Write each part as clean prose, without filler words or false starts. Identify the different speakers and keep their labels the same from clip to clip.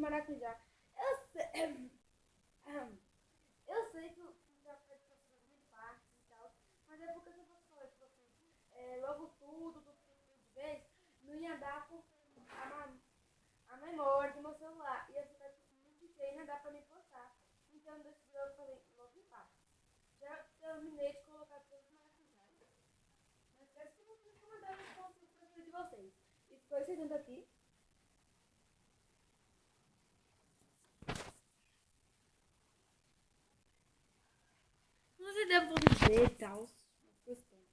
Speaker 1: maracujá. Eu sei, eu sei que o já fez muito parte e tal, mas é porque se você falou, tipo assim, logo tudo de vez, não ia dar porque a memória do meu celular ia ficar tipo, muito cheia e não ia dar pra me postar. Então eu decidi logo fazer logo em parte. Já terminei de colocar todos os maracujás. Não esquece que eu vou recomendar os pontos preferidos de vocês. E ficou esse tanto aqui. Não sei se devo dizer e tal. Gostei.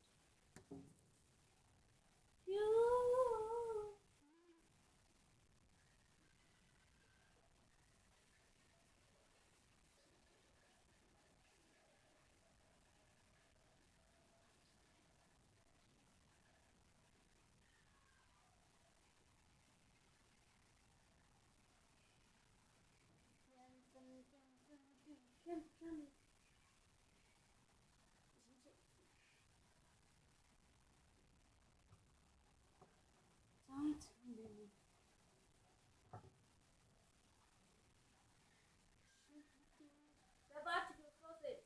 Speaker 1: Debate com vocês.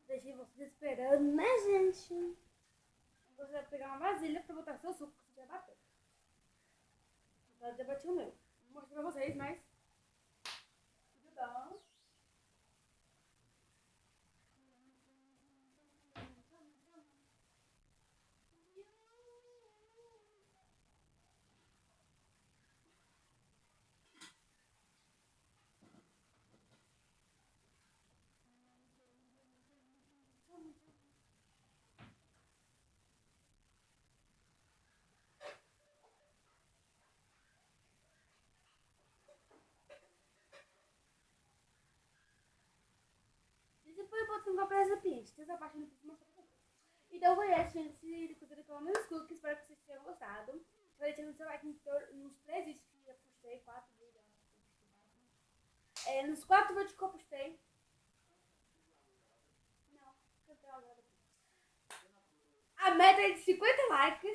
Speaker 1: Deixei vocês esperando, né, gente? Você vai pegar uma vasilha pra botar seu suco que você vai bater. Agora eu debati o meu. Vou mostrar pra vocês, mas tudo bom. E depois eu boto no papel recipiente. Essa parte eu não preciso mostrar pra vocês. Então foi esse, gente. Esse cultura com meus cookies. Espero que vocês tenham gostado. Tô deixando seu like nos 3 vídeos que eu postei. 4 vídeos. Nos 4 vídeos que eu postei. Não, cantei agora. A meta é de 50 likes.